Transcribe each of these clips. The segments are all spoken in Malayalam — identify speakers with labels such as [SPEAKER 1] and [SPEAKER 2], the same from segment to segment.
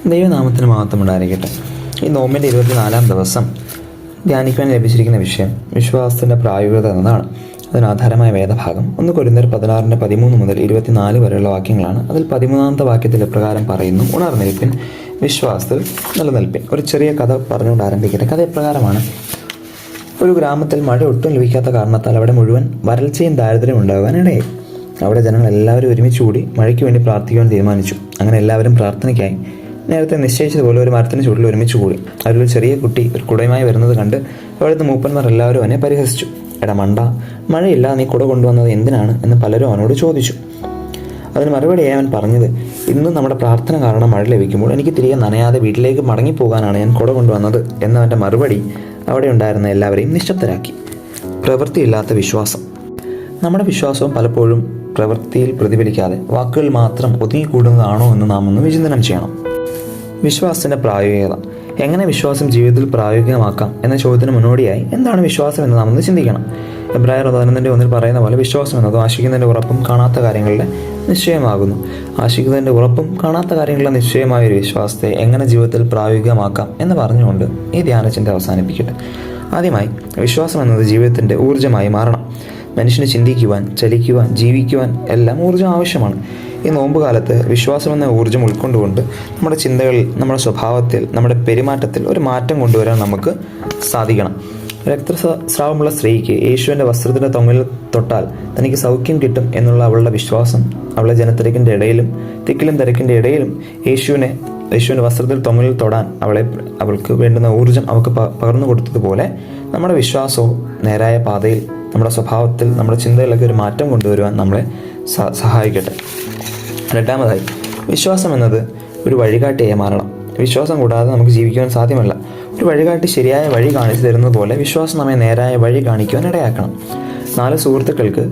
[SPEAKER 1] ദൈവനാമത്തിന് മഹത്വം ഉണ്ടായിരിക്കട്ടെ. ഈ നോമ്പിൻ്റെ 24-ാം ദിവസം ധ്യാനിക്കാൻ ലഭിച്ചിരിക്കുന്ന വിഷയം വിശ്വാസത്തിൻ്റെ പ്രായോഗികത എന്നതാണ്. അതിനാധാരമായ വേദഭാഗം 1 കൊരിന്ത്യർ 16:13 മുതൽ 24 വരെയുള്ള വാക്യങ്ങളാണ്. അതിൽ 13-ാമത്തെ വാക്യത്തിൽ പ്രകാരം പറയുന്നു, ഉണർന്നിരിപ്പിൻ, വിശ്വാസത്തിൽ നിലനിൽപ്പിൻ. ഒരു ചെറിയ കഥ പറഞ്ഞുകൊണ്ട് ആരംഭിക്കട്ടെ. കഥ എപ്രകാരമാണ്: ഒരു ഗ്രാമത്തിൽ മഴ ഒട്ടും ലഭിക്കാത്ത കാരണത്താൽ അവിടെ മുഴുവൻ വരൾച്ചയും ദാരിദ്ര്യം ഉണ്ടാകാൻ ഇടയായി. അവിടെ ജനങ്ങൾ എല്ലാവരും ഒരുമിച്ച് കൂടി മഴയ്ക്ക് വേണ്ടി പ്രാർത്ഥിക്കുവാൻ തീരുമാനിച്ചു. അങ്ങനെ എല്ലാവരും പ്രാർത്ഥനയ്ക്കായി നേരത്തെ നിശ്ചയിച്ചതുപോലെ ഒരു മരത്തിന് ചുവട്ടിൽ ഒരുമിച്ച് കൂടി. അതിലൊരു ചെറിയ കുട്ടി ഒരു കുടയുമായി വരുന്നത് കണ്ട് അവിടുത്തെ മൂപ്പന്മാർ എല്ലാവരും അവനെ പരിഹസിച്ചു. എടാ മണ്ട, മഴയില്ല, നീ കുട കൊണ്ടുവന്നത് എന്തിനാണ് എന്ന് പലരും അവനോട് ചോദിച്ചു. അതിന് മറുപടിയായി അവൻ പറഞ്ഞത്, ഇന്നും നമ്മുടെ പ്രാർത്ഥന കാരണം മഴ ലഭിക്കുമ്പോൾ എനിക്ക് തിരികെ നനയാതെ വീട്ടിലേക്ക് മടങ്ങിപ്പോകാനാണ് ഞാൻ കുട കൊണ്ടുവന്നത് എന്നവൻ്റെ മറുപടി അവിടെ ഉണ്ടായിരുന്ന എല്ലാവരെയും നിശബ്ദരാക്കി. പ്രവൃത്തിയില്ലാത്ത വിശ്വാസം. നമ്മുടെ വിശ്വാസവും പലപ്പോഴും പ്രവൃത്തിയിൽ പ്രതിഫലിക്കാതെ വാക്കുകൾ മാത്രം ഒതുങ്ങിക്കൂടുന്നതാണോ എന്ന് നാം ഒന്ന് വിചിന്തനം ചെയ്യണം. വിശ്വാസത്തിൻ്റെ പ്രായോഗികത. എങ്ങനെ വിശ്വാസം ജീവിതത്തിൽ പ്രായോഗികമാക്കാം എന്ന ചോദ്യത്തിന് മുന്നോടിയായി എന്താണ് വിശ്വാസം എന്ന് നാം ഒന്ന് ചിന്തിക്കണം. എബ്രായർ 11:1 പറയുന്ന പോലെ, വിശ്വാസം എന്നത് ആശിക്കുന്നതിൻ്റെ ഉറപ്പും കാണാത്ത കാര്യങ്ങളുടെ നിശ്ചയമാകുന്നു. ആശിക്കുന്നതിൻ്റെ ഉറപ്പും കാണാത്ത കാര്യങ്ങളുടെ നിശ്ചയമായ ഒരു വിശ്വാസത്തെ എങ്ങനെ ജീവിതത്തിൽ പ്രായോഗികമാക്കാം എന്ന് പറഞ്ഞുകൊണ്ട് ഈ ധ്യാനചിന്ത അവസാനിപ്പിക്കട്ടെ. ആദ്യമായി, വിശ്വാസം എന്നത് ജീവിതത്തിൻ്റെ ഊർജ്ജമായി മാറണം. മനുഷ്യന് ചിന്തിക്കുവാൻ, ചലിക്കുവാൻ, ജീവിക്കുവാൻ എല്ലാം ഊർജ്ജം ആവശ്യമാണ്. ഈ നോമ്പ് കാലത്ത് വിശ്വാസം എന്ന ഊർജ്ജം ഉൾക്കൊണ്ടുകൊണ്ട് നമ്മുടെ ചിന്തകളിൽ, നമ്മുടെ സ്വഭാവത്തിൽ, നമ്മുടെ പെരുമാറ്റത്തിൽ ഒരു മാറ്റം കൊണ്ടുവരാൻ നമുക്ക് സാധിക്കണം. രക്തസ്രാവമുള്ള സ്ത്രീക്ക് യേശുവിൻ്റെ വസ്ത്രത്തിൻ്റെ തൊങ്ങലിൽ തൊട്ടാൽ തനിക്ക് സൗഖ്യം കിട്ടും എന്നുള്ള അവളുടെ വിശ്വാസം അവളെ ജനത്തിരക്കിൻ്റെ ഇടയിലും തിക്കിലും തിരക്കിൻ്റെ ഇടയിലും യേശുവിൻ്റെ വസ്ത്രത്തിൽ തൊങ്ങലിൽ തൊടാൻ അവൾക്ക് വേണ്ടുന്ന ഊർജ്ജം അവൾക്ക് പകർന്നു കൊടുത്തതുപോലെ നമ്മുടെ വിശ്വാസവും നേരായ പാതയിൽ, നമ്മുടെ സ്വഭാവത്തിൽ, നമ്മുടെ ചിന്തകളിലൊക്കെ ഒരു മാറ്റം കൊണ്ടുവരുവാൻ നമ്മളെ സഹായിക്കട്ടെ. രണ്ടാമതായി, വിശ്വാസം എന്നത് ഒരു വഴികാട്ടിയായി മാറണം. വിശ്വാസം കൂടാതെ നമുക്ക് ജീവിക്കുവാൻ സാധ്യമല്ല. ഒരു വഴികാട്ടി ശരിയായ വഴി കാണിച്ചു തരുന്നത് പോലെ വിശ്വാസം നമ്മെ നേരായ വഴി കാണിക്കുവാൻ ഇടയാക്കണം. 4 സുഹൃത്തുക്കൾക്ക്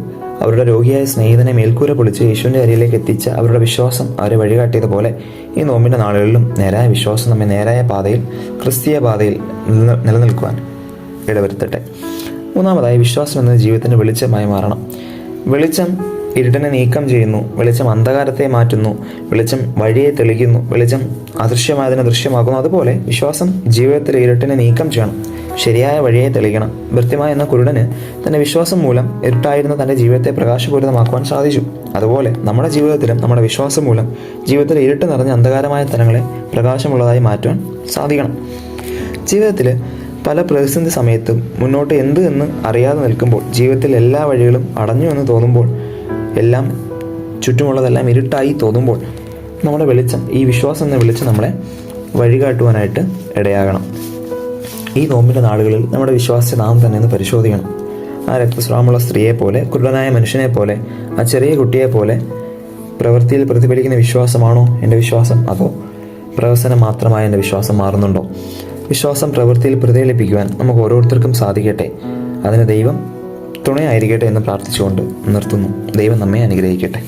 [SPEAKER 1] അവരുടെ രോഗിയായ സ്നേഹിതനെ മേൽക്കൂര പൊളിച്ച് യേശുവിൻ്റെ അരിയിലേക്ക് എത്തിച്ച അവരുടെ വിശ്വാസം അവരെ വഴികാട്ടിയതുപോലെ ഈ നോമ്പിൻ്റെ നാളുകളിലും നേരായ വിശ്വാസം നമ്മെ നേരായ പാതയിൽ, ക്രിസ്തീയ പാതയിൽ നിലനിൽക്കുവാൻ ഇടവരുത്തട്ടെ. മൂന്നാമതായി, വിശ്വാസം എന്നത് ജീവിതത്തിൻ്റെ വെളിച്ചമായി മാറണം. വെളിച്ചം ഇരുട്ടിനെ നീക്കം ചെയ്യുന്നു, വെളിച്ചം അന്ധകാരത്തെ മാറ്റുന്നു, വെളിച്ചം വഴിയെ തെളിക്കുന്നു, വെളിച്ചം അദൃശ്യമായതിനെ ദൃശ്യമാക്കുന്നു. അതുപോലെ വിശ്വാസം ജീവിതത്തിലെ ഇരുട്ടിനെ നീക്കം ചെയ്യണം, ശരിയായ വഴിയെ തെളിക്കണം. ഭൃത്യമായ എന്ന കുരുടന് തൻ്റെ വിശ്വാസം മൂലം ഇരുട്ടായിരുന്ന തൻ്റെ ജീവിതത്തെ പ്രകാശപൂരിതമാക്കുവാൻ സാധിച്ചു. അതുപോലെ നമ്മുടെ ജീവിതത്തിലും നമ്മുടെ വിശ്വാസം മൂലം ജീവിതത്തിലെ ഇരുട്ട് നിറഞ്ഞ അന്ധകാരമായ തലങ്ങളെ പ്രകാശമുള്ളതായി മാറ്റുവാൻ സാധിക്കണം. ജീവിതത്തിൽ പല പ്രതിസന്ധി സമയത്തും മുന്നോട്ട് എന്ത് എന്ന് അറിയാതെ നിൽക്കുമ്പോൾ, ജീവിതത്തിൽ എല്ലാ വഴികളും അടഞ്ഞു എന്ന് തോന്നുമ്പോൾ, എല്ലാം ചുറ്റുമുള്ളതെല്ലാം ഇരുട്ടായി തോന്നുമ്പോൾ, നമ്മുടെ വെളിച്ചം, ഈ വിശ്വാസം എന്ന വെളിച്ചം നമ്മളെ വഴികാട്ടുവാനായിട്ട് ഇടയാകണം. ഈ നോമ്പിൻ്റെ നാളുകളിൽ നമ്മുടെ വിശ്വാസത്തെ നാം തന്നെ ഒന്ന് പരിശോധിക്കണം. ആ രക്തസ്രാവമുള്ള സ്ത്രീയെ പോലെ, കുരുടനായ മനുഷ്യനെ പോലെ, ആ ചെറിയ കുട്ടിയെ പോലെ പ്രവൃത്തിയിൽ പ്രതിഫലിക്കുന്ന വിശ്വാസമാണോ എൻ്റെ വിശ്വാസം? അതോ പ്രവചനം മാത്രമായ എൻ്റെ വിശ്വാസം മാറുന്നുണ്ടോ? വിശ്വാസം പ്രവൃത്തിയിൽ പ്രതിഫലിപ്പിക്കുവാൻ നമുക്ക് ഓരോരുത്തർക്കും സാധിക്കട്ടെ. അതിന് ദൈവം തുണയായിരിക്കട്ടെ എന്ന് പ്രാർത്ഥിച്ചുകൊണ്ട് നിർത്തുന്നു. ദൈവം നമ്മെ അനുഗ്രഹിക്കട്ടെ.